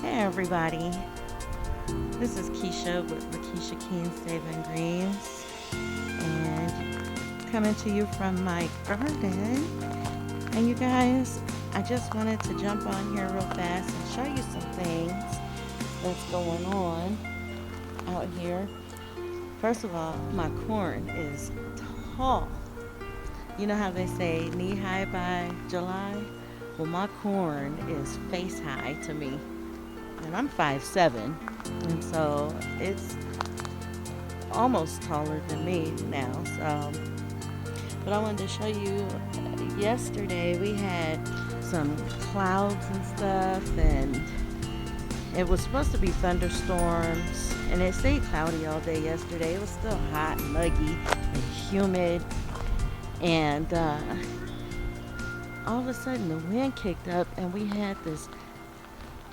Hey everybody, this is Keisha with Lakisha Keene Saving Greens and coming to you from my garden. And you guys, I just wanted to jump on here real fast and show you some things that's going on out here. First of all, my corn is tall. You know how they say knee high by July? Well, my corn is face high to me. And I'm 5'7", and so it's almost taller than me now. But I wanted to show you, yesterday we had some clouds and stuff, and it was supposed to be thunderstorms, and it stayed cloudy all day yesterday. It was still hot and muggy and humid, and all of a sudden the wind kicked up, and we had this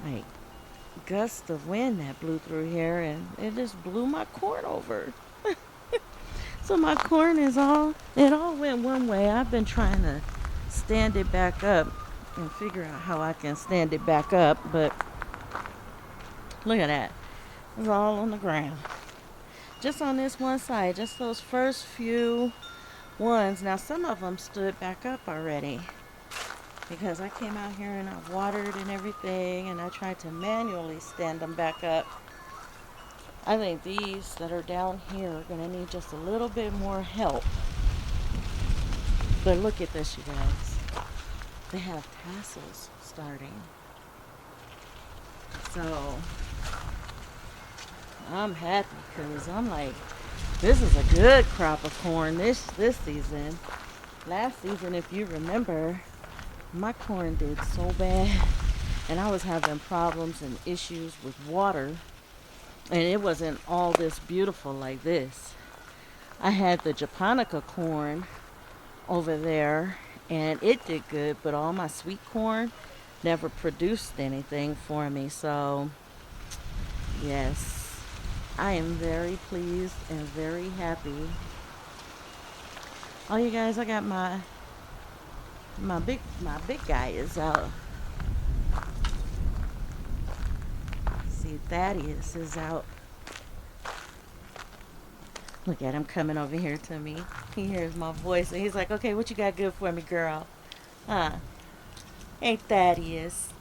like gust of wind that blew through here, and it just blew my corn over. So my corn it all went one way. I've been trying to stand it back up and figure out how I can stand it back up, but look at that. It's all on the ground. Just on this one side, just those first few ones. Now some of them stood back up already, because I came out here and I watered and everything, and I tried to manually stand them back up. I think these that are down here are going to need just a little bit more help. But look at this, you guys. They have tassels starting. So I'm happy, because I'm like, this is a good crop of corn this season. Last season, if you remember, my corn did so bad, and I was having problems and issues with water, and it wasn't all this beautiful like this. I had the japonica corn over there, and it did good, but all my sweet corn never produced anything for me. So yes, I am very pleased and very happy. Oh, you guys, I got my big guy is out. See, Thaddeus is out. Look at him coming over here to me. He hears my voice and he's like, okay, what you got good for me, girl? Huh? Hey, Thaddeus.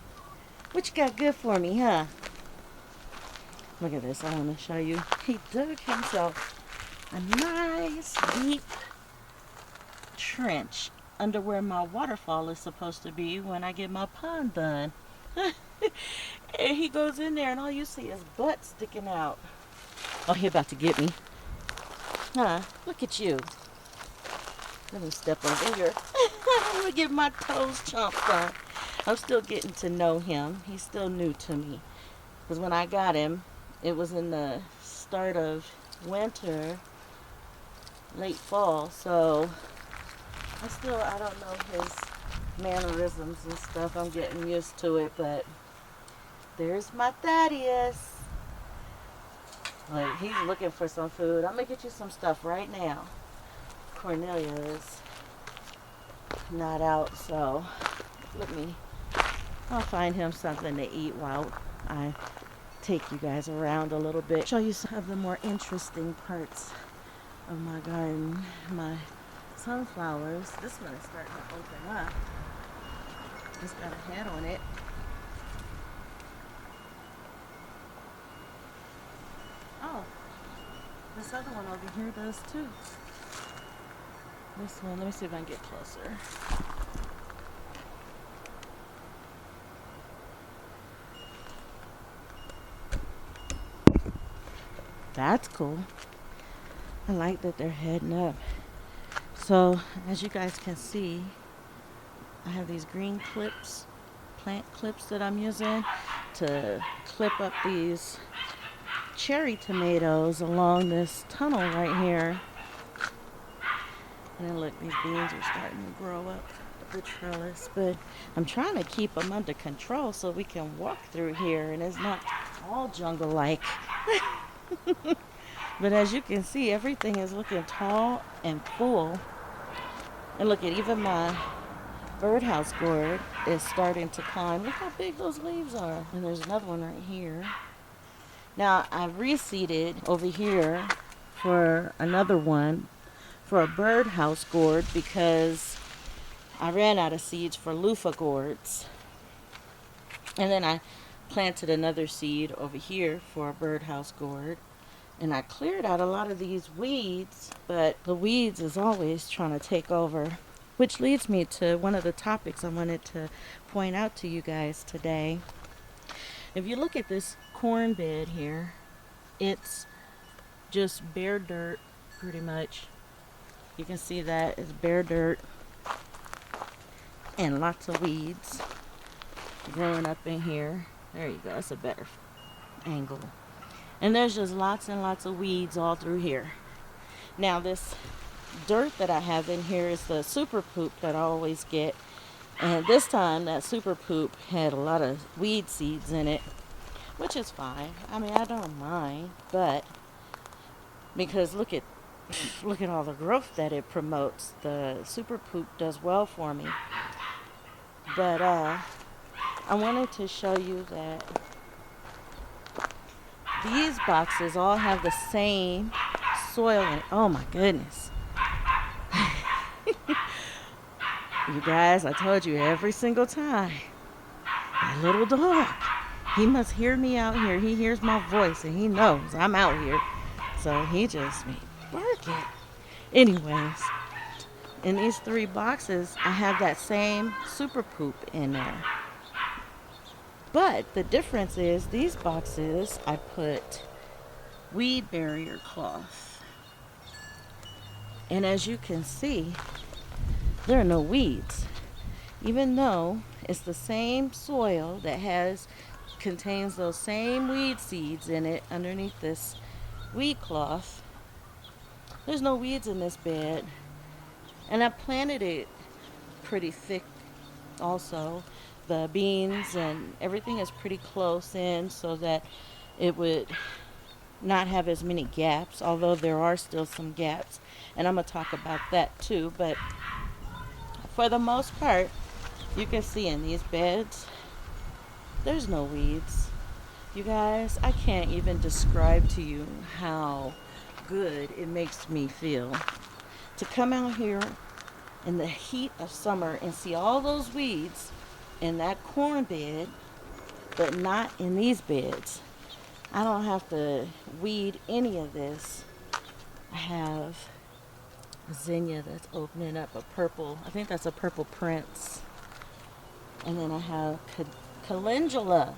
What you got good for me, huh? Look at this. I want to show you. He dug himself a nice deep trench under where my waterfall is supposed to be when I get my pond done. And he goes in there and all you see is butt sticking out. Oh, he about to get me. Huh? Look at you. Let me step over here. I'm gonna get my toes chomped on. I'm still getting to know him. He's still new to me. Because when I got him, it was in the start of winter, late fall, so I don't know his mannerisms and stuff. I'm getting used to it, but there's my Thaddeus. Like, he's looking for some food. I'm gonna get you some stuff right now. Cornelia is not out, so I'll find him something to eat while I take you guys around a little bit. Show you some of the more interesting parts of my garden. My sunflowers. This one is starting to open up. It's got a head on it. Oh, this other one over here does too. This one, let me see if I can get closer. That's cool. I like that they're heading up. So, as you guys can see, I have these green clips, plant clips that I'm using to clip up these cherry tomatoes along this tunnel right here. And then look, these beans are starting to grow up the trellis, but I'm trying to keep them under control so we can walk through here and it's not all jungle-like. But as you can see, everything is looking tall and full. And look at even my birdhouse gourd. is starting to climb. Look how big those leaves are. And there's another one right here. Now, I've reseeded over here for another one for a birdhouse gourd because I ran out of seeds for loofah gourds. And then I planted another seed over here for a birdhouse gourd. And I cleared out a lot of these weeds, but the weeds is always trying to take over. Which leads me to one of the topics I wanted to point out to you guys today. If you look at this corn bed here, it's just bare dirt pretty much. You can see that it's bare dirt and lots of weeds growing up in here. There you go, that's a better angle. And there's just lots and lots of weeds all through here. Now this dirt that I have in here is the super poop that I always get. And this time that super poop had a lot of weed seeds in it, which is fine. I mean, I don't mind, but because look at all the growth that it promotes. The super poop does well for me. But I wanted to show you that these boxes all have the same soil in it. Oh my goodness. You guys, I told you every single time. My little dog, he must hear me out here. He hears my voice and he knows I'm out here. So he just be barking. Anyways, in these 3 boxes, I have that same super poop in there. But the difference is these boxes, I put weed barrier cloth. And as you can see, there are no weeds. Even though it's the same soil that contains those same weed seeds in it underneath this weed cloth, there's no weeds in this bed. And I planted it pretty thick also. The beans and everything is pretty close in so that it would not have as many gaps, although there are still some gaps. And I'm going to talk about that too. But for the most part, you can see in these beds, there's no weeds. You guys, I can't even describe to you how good it makes me feel to come out here in the heat of summer and see all those weeds in that corn bed, but not in these beds. I don't have to weed any of this. I have a zinnia that's opening up a purple, I think that's a purple prince. And then I have calendula.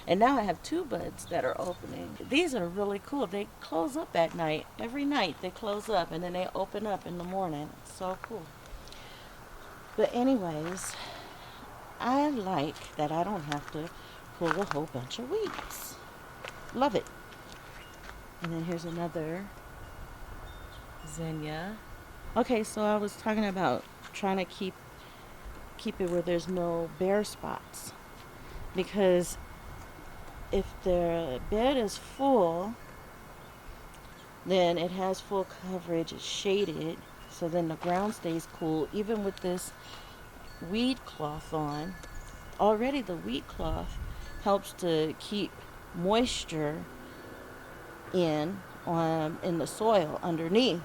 And now I have 2 buds that are opening. These are really cool. They close up at night. Every night they close up and then they open up in the morning. It's so cool. But anyways, I like that I don't have to pull a whole bunch of weeds. Love it. And then here's another zinnia. Okay, so I was talking about trying to keep it where there's no bare spots. Because if the bed is full, then it has full coverage, it's shaded, so then the ground stays cool. Even with this weed cloth on, already the weed cloth helps to keep moisture in the soil underneath.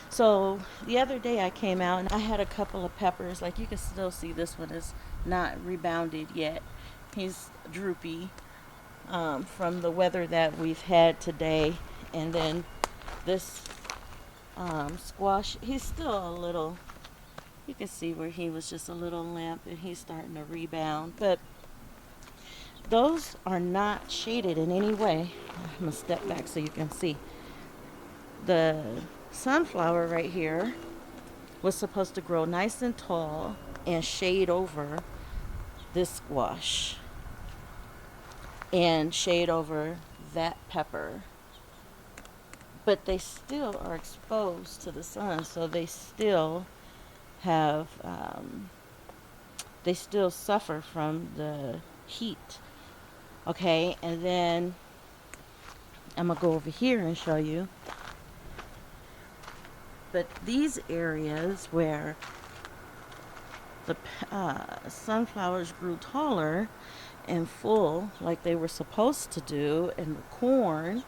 So the other day I came out and I had a couple of peppers. Like you can still see this one is not rebounded yet. He's droopy from the weather that we've had today. And then this squash, he's still a little, you can see where he was just a little limp and he's starting to rebound. But those are not shaded in any way. I'm going to step back so you can see. The sunflower right here was supposed to grow nice and tall and shade over this squash and shade over that pepper. But they still are exposed to the sun, so they still have, they still suffer from the heat. Okay, and then I'm going to go over here and show you. But these areas where the sunflowers grew taller and full like they were supposed to do, and the corn,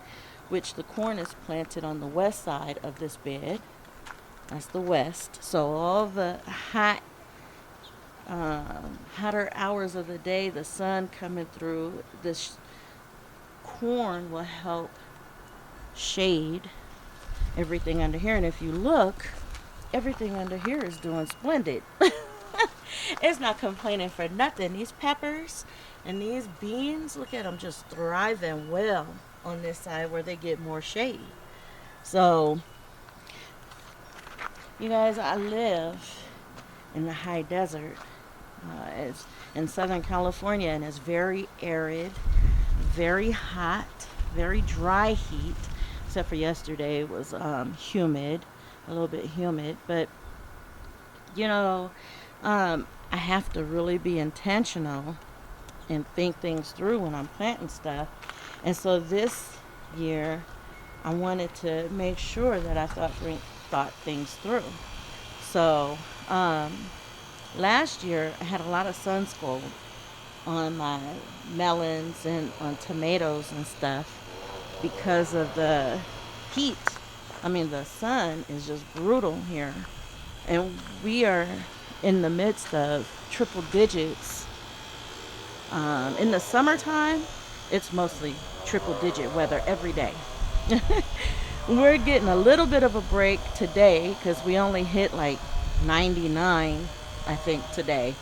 which the corn is planted on the west side of this bed. That's the west. So all the hotter hours of the day, the sun coming through, this corn will help shade everything under here. And if you look, everything under here is doing splendid. It's not complaining for nothing. These peppers and these beans, look at them just thriving well on this side where they get more shade. So, you guys, I live in the high desert. It's in Southern California, and it's very arid, very hot, very dry heat, except for yesterday. It was humid, a little bit humid. But, you know, I have to really be intentional and think things through when I'm planting stuff. And so this year, I wanted to make sure that I thought things through. So, last year, I had a lot of sun scald on my melons and on tomatoes and stuff because of the heat. I mean, the sun is just brutal here. And we are in the midst of triple digits. In the summertime, it's mostly triple digit weather every day. We're getting a little bit of a break today because we only hit like 99, I think, today.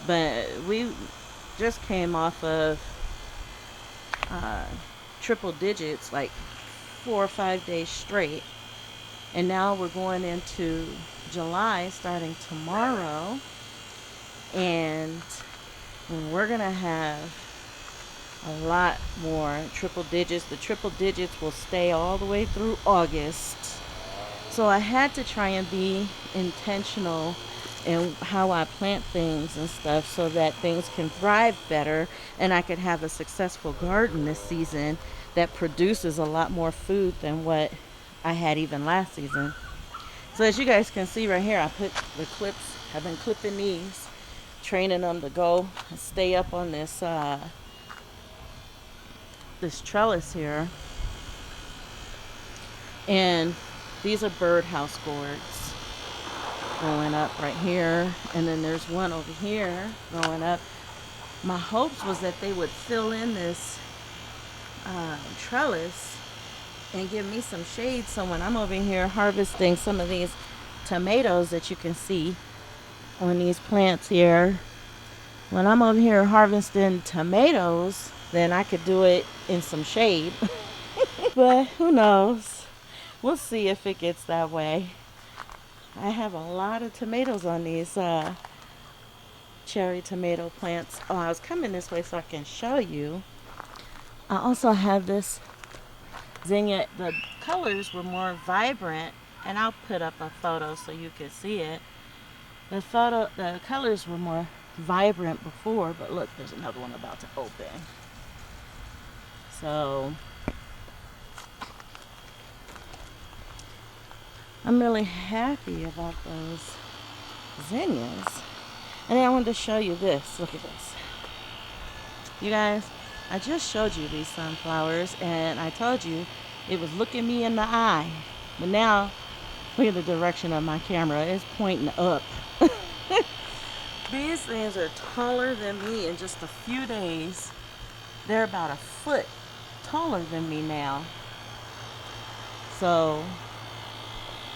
But we just came off of triple digits like 4 or 5 days straight. And now we're going into July starting tomorrow. And we're going to have a lot more triple digits. The triple digits will stay all the way through August. So I had to try and be intentional in how I plant things and stuff so that things can thrive better and I could have a successful garden this season that produces a lot more food than what I had even last season. So as you guys can see right here, I put the clips, I've been clipping these, training them to go and stay up on this this trellis here. And these are birdhouse gourds going up right here, and then there's one over here going up. My hopes was that they would fill in this trellis and give me some shade. So when I'm over here harvesting some of these tomatoes that you can see on these plants here, when I'm over here harvesting tomatoes, then I could do it in some shade. But who knows? We'll see if it gets that way. I have a lot of tomatoes on these cherry tomato plants. Oh, I was coming this way so I can show you. I also have this zinnia. The colors were more vibrant, and I'll put up a photo so you can see it. The colors were more vibrant before, but look, there's another one about to open. So I'm really happy about those zinnias. And then I wanted to show you this. Look at this. You guys, I just showed you these sunflowers, and I told you it was looking me in the eye. But now, look at the direction of my camera. It's pointing up. These things are taller than me in just a few days. They're about a foot taller than me now. So,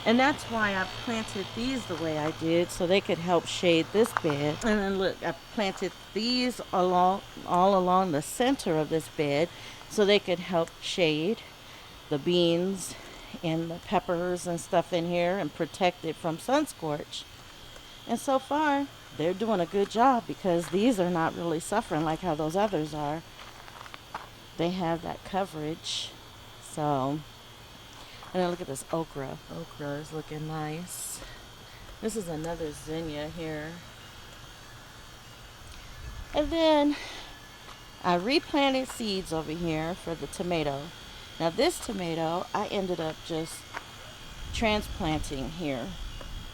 and that's why I planted these the way I did, so they could help shade this bed. And then look, I planted these all along the center of this bed so they could help shade the beans and the peppers and stuff in here and protect it from sun scorch. And so far, they're doing a good job because these are not really suffering like how those others are. They have that coverage. So, and then look at this okra. Okra is looking nice. This is another zinnia here. And then I replanted seeds over here for the tomato. Now this tomato, I ended up just transplanting here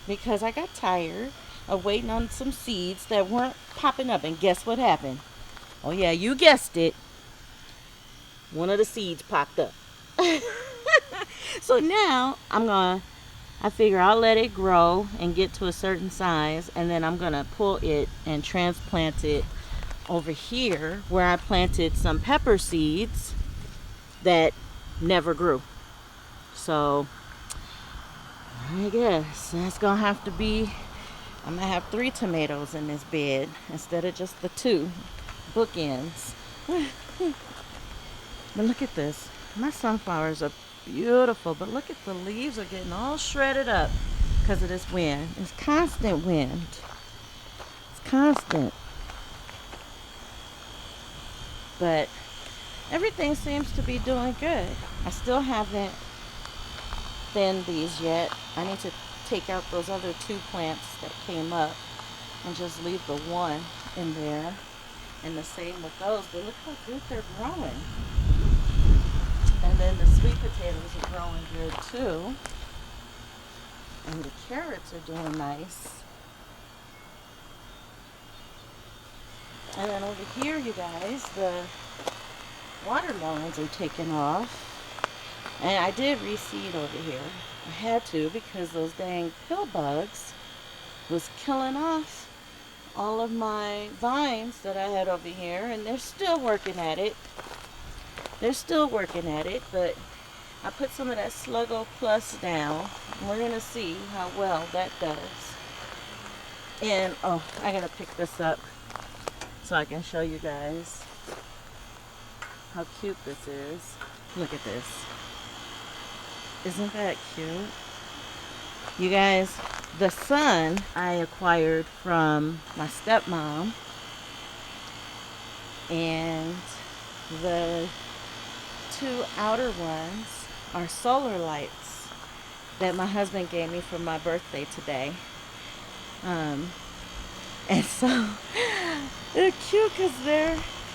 because I got tired of waiting on some seeds that weren't popping up. And guess what happened? Oh yeah, you guessed it. One of the seeds popped up. So now I figure I'll let it grow and get to a certain size, and then I'm gonna pull it and transplant it over here where I planted some pepper seeds that never grew. So I guess that's gonna have to be, I'm gonna have 3 tomatoes in this bed instead of just the 2 bookends. But look at this. My sunflowers are beautiful, but look at the leaves are getting all shredded up because of this wind. It's constant wind. It's constant. But everything seems to be doing good. I still haven't thinned these yet. I need to take out those other 2 plants that came up and just leave the 1 in there. And the same with those. But look how good they're growing. And then the sweet potatoes are growing good too. And the carrots are doing nice. And then over here, you guys, the watermelons are taking off. And I did reseed over here. I had to because those dang pill bugs was killing off all of my vines that I had over here. And they're still working at it. They're still working at it, but I put some of that Sluggo Plus down. And we're going to see how well that does. And, oh, I got to pick this up so I can show you guys how cute this is. Look at this. Isn't that cute? You guys, the sun I acquired from my stepmom, and the 2 outer ones are solar lights that my husband gave me for my birthday today. And so they're cute because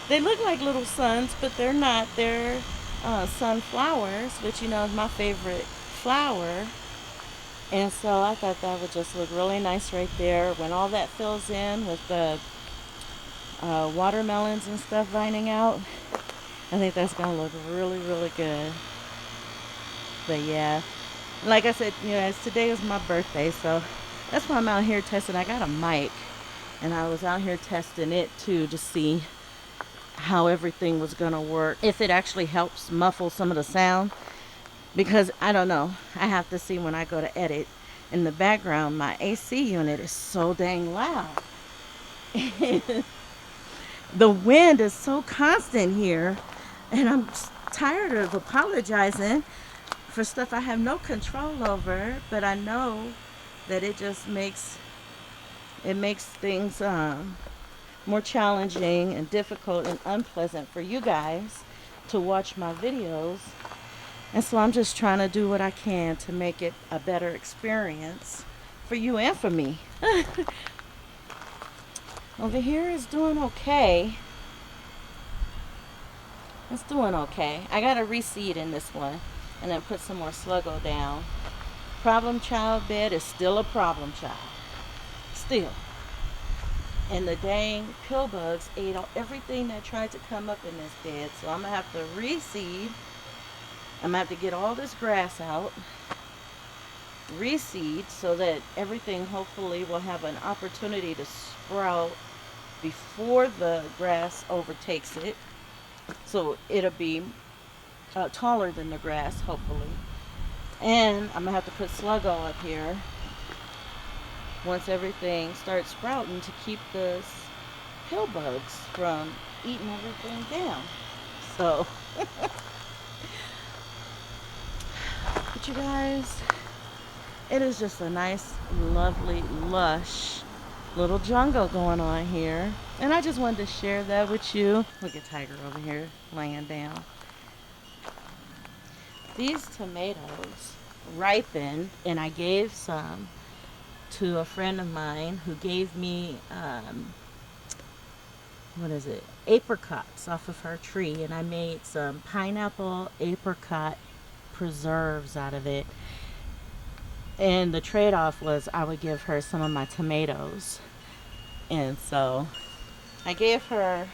they look like little suns, but they're not. They're sunflowers, which you know is my favorite flower. And so I thought that would just look really nice right there when all that fills in with the watermelons and stuff vining out. I think that's going to look really, really good. But yeah, like I said, you know, today is my birthday, so that's why I'm out here testing. I got a mic, and I was out here testing it too to see how everything was going to work. If it actually helps muffle some of the sound. Because, I don't know, I have to see when I go to edit. In the background, my AC unit is so dang loud. The wind is so constant here. And I'm tired of apologizing for stuff I have no control over. But I know that it just makes things more challenging and difficult and unpleasant for you guys to watch my videos. And so I'm just trying to do what I can to make it a better experience for you and for me. Over here is doing okay. It's doing okay. I got to reseed in this one and then put some more Sluggo down. Problem child bed is still a problem child. Still. And the dang pill bugs ate everything that tried to come up in this bed. So I'm going to have to reseed. I'm going to have to get all this grass out, reseed, so that everything hopefully will have an opportunity to sprout before the grass overtakes it. So it'll be taller than the grass, hopefully. And I'm going to have to put Sluggo up here once everything starts sprouting to keep the pill bugs from eating everything down. So... But you guys, it is just a nice, lovely, lush little jungle going on here. And I just wanted to share that with you. Look at Tiger over here laying down. These tomatoes ripened, and I gave some to a friend of mine who gave me, apricots off of her tree. And I made some pineapple apricot preserves out of it. And the trade-off was I would give her some of my tomatoes. And so I gave her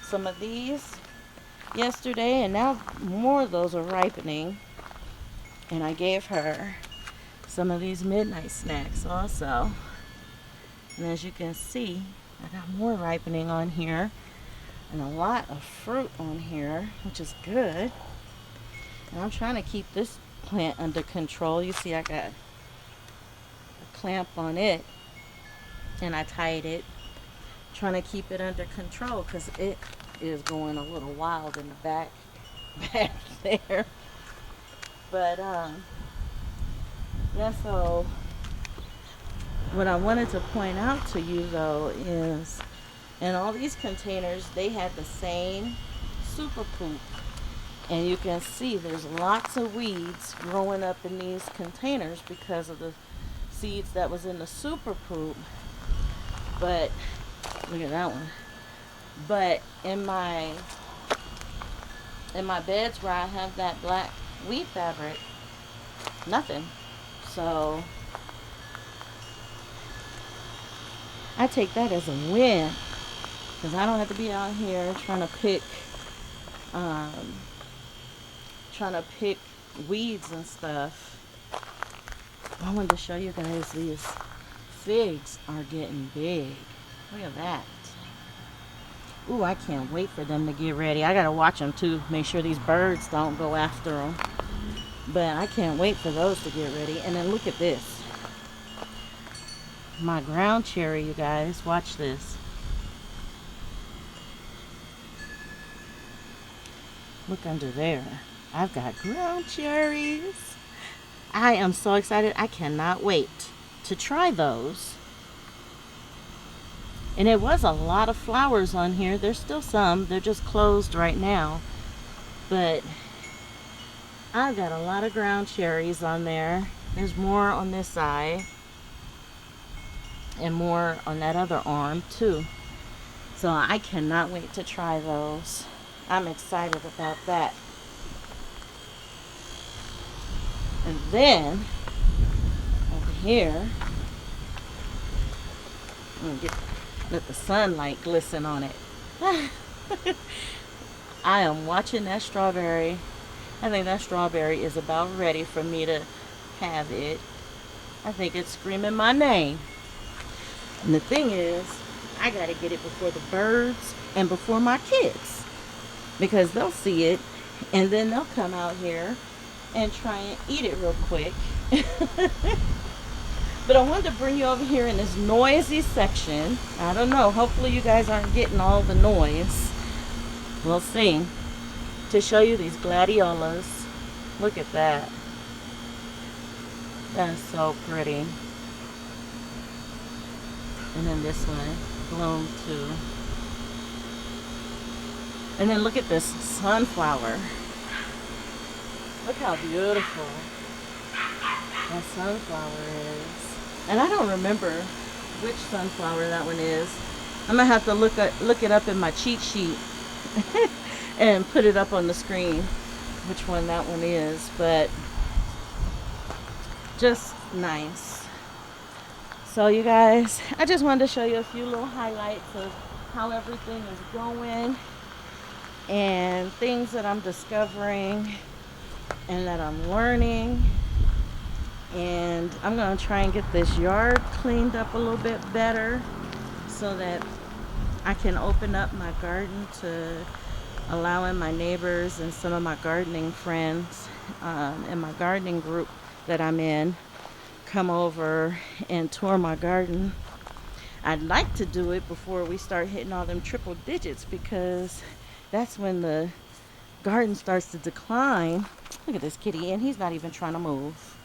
some of these yesterday, and now more of those are ripening. And I gave her some of these midnight snacks also. And as you can see, I got more ripening on here and a lot of fruit on here, which is good. And I'm trying to keep this plant under control. You see I got a clamp on it and I tied it, trying to keep it under control because it is going a little wild in the back there. But yeah, so what I wanted to point out to you though is in all these containers they had the same super poop, and you can see there's lots of weeds growing up in these containers because of the seeds that was in the super poop. But look at that one. But in my beds where I have that black weed fabric, nothing. So I take that as a win because I don't have to be out here trying to pick weeds and stuff. I wanted to show you guys these figs are getting big. Look at that. Ooh, I can't wait for them to get ready. I gotta watch them too, make sure these birds don't go after them. But I can't wait for those to get ready. And then look at this. My ground cherry, you guys. Watch this. Look under there. I've got ground cherries. I am so excited. I cannot wait to try those. And it was a lot of flowers on here. There's still some. They're just closed right now. But I've got a lot of ground cherries on there. There's more on this side. And more on that other arm too. So I cannot wait to try those. I'm excited about that. And then over here, I'm gonna let the sunlight glisten on it. I am watching that strawberry. I think that strawberry is about ready for me to have it. I think it's screaming my name. And the thing is, I gotta get it before the birds and before my kids, because they'll see it and then they'll come out here and try and eat it real quick. But I wanted to bring you over here in this noisy section. I don't know, hopefully you guys aren't getting all the noise. We'll see. To show you these gladiolas. Look at that. That's so pretty. And then this one bloomed too. And then look at this sunflower. Look how beautiful that sunflower is. And I don't remember which sunflower that one is. I'm gonna have to look it up in my cheat sheet and put it up on the screen which one that one is. But just nice. So you guys, I just wanted to show you a few little highlights of how everything is going and things that I'm discovering and that I'm learning. And I'm going to try and get this yard cleaned up a little bit better so that I can open up my garden to allowing my neighbors and some of my gardening friends in my gardening group that I'm in come over and tour my garden. I'd like to do it before we start hitting all them triple digits, because that's when the garden starts to decline. Look at this kitty, and he's not even trying to move.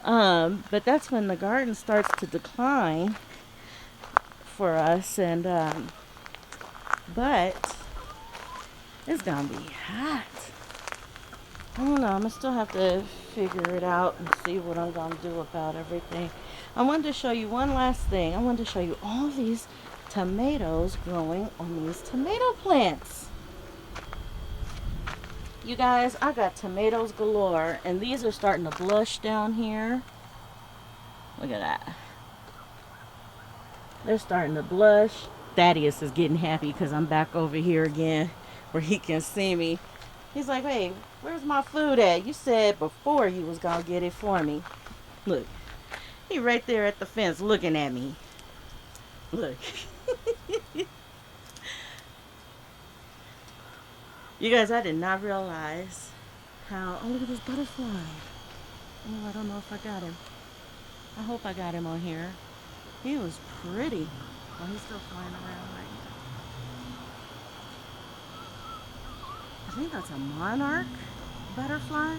But that's when the garden starts to decline for us. And but it's gonna be hot. I don't know, I'm gonna still have to figure it out and see what I'm gonna do about everything. I wanted to show you one last thing. I wanted to show you all these tomatoes growing on these tomato plants. You guys, I got tomatoes galore, and these are starting to blush down here. Look at that. They're starting to blush. Thaddeus is getting happy because I'm back over here again where he can see me. He's like, hey, where's my food at? You said before you was going to get it for me. Look, he right there at the fence looking at me. Look. You guys, I did not realize how... Oh, look at this butterfly. Oh, I don't know if I got him. I hope I got him on here. He was pretty. Oh, he's still flying around right now. I think that's a monarch butterfly.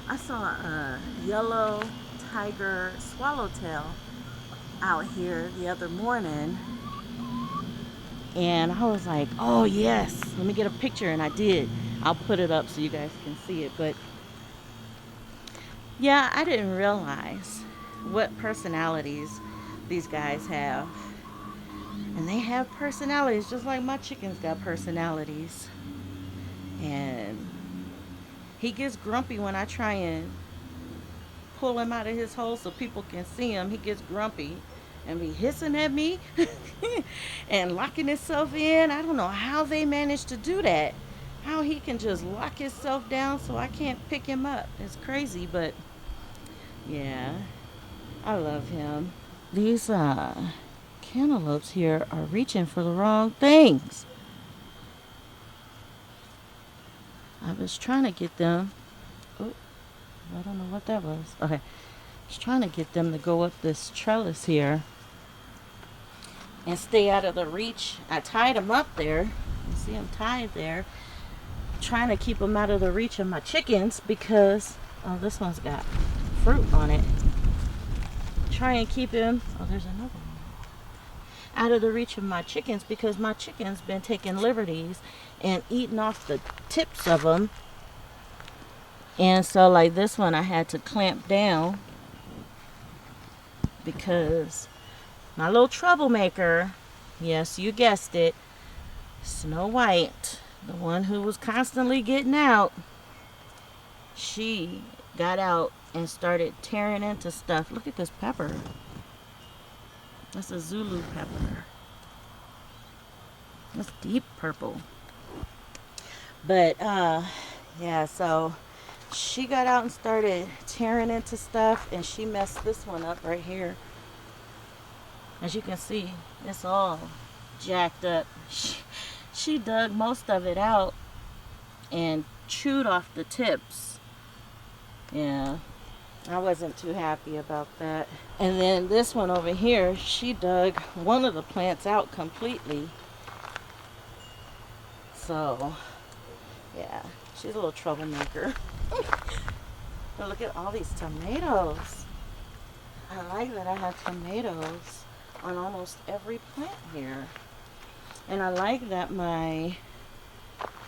I saw a yellow tiger swallowtail out here the other morning. And I was like, oh yes, let me get a picture, and I did. I'll put it up so you guys can see it. But yeah, I didn't realize what personalities these guys have. And they have personalities just like my chickens got personalities. And he gets grumpy when I try and pull him out of his hole so people can see him. He gets grumpy and be hissing at me and locking himself in. I don't know how they manage to do that. How he can just lock himself down so I can't pick him up. It's crazy, but yeah, I love him. These cantaloupes here are reaching for the wrong things. I was trying to get them. Oh, I don't know what that was. Okay. I was trying to get them to go up this trellis here and stay out of the reach. I tied them up there. You see them tied there. Trying to keep them out of the reach of my chickens because, oh, this one's got fruit on it. Try and keep him, oh, there's another one, out of the reach of my chickens because my chickens been taking liberties and eating off the tips of them. And so like this one I had to clamp down because my little troublemaker, yes, you guessed it, Snow White, the one who was constantly getting out, she got out and started tearing into stuff. Look at this pepper. That's a Zulu pepper. That's deep purple. But yeah, so she got out and started tearing into stuff, and she messed this one up right here. As you can see, it's all jacked up. She dug most of it out and chewed off the tips. Yeah, I wasn't too happy about that. And then this one over here, she dug one of the plants out completely. So, yeah, she's a little troublemaker. But look at all these tomatoes. I like that I have tomatoes on almost every plant here. And I like that my,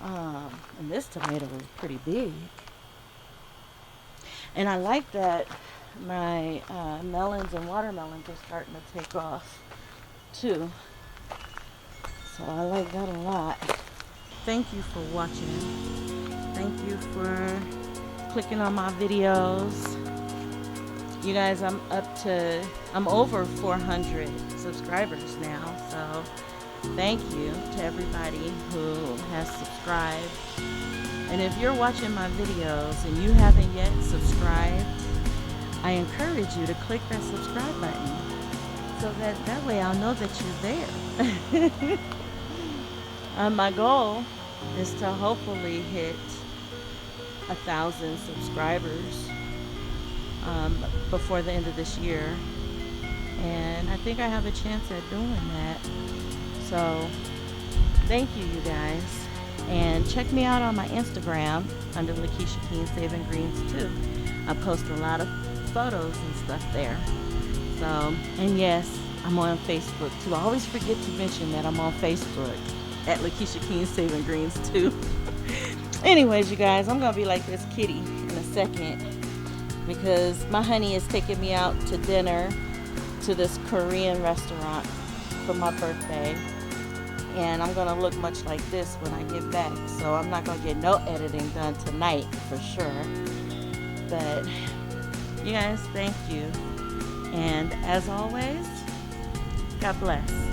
and this tomato is pretty big. And I like that my melons and watermelons are starting to take off too. So I like that a lot. Thank you for watching. Thank you for clicking on my videos. You guys, I'm over 400 subscribers now. So thank you to everybody who has subscribed. And if you're watching my videos and you haven't yet subscribed, I encourage you to click that subscribe button so that way I'll know that you're there. My goal is to hopefully hit 1,000 subscribers before the end of this year. And I think I have a chance at doing that. So thank you, you guys. And check me out on my Instagram under Lakisha Keene Saving Greens too. I post a lot of photos and stuff there. So, and yes, I'm on Facebook too. I always forget to mention that I'm on Facebook at Lakisha Keene Saving Greens too. Anyways, you guys, I'm gonna be like this kitty in a second because my honey is taking me out to dinner to this Korean restaurant for my birthday. and I'm gonna look much like this when I get back. So I'm not gonna get no editing done tonight for sure. But you guys, thank you. And as always, God bless.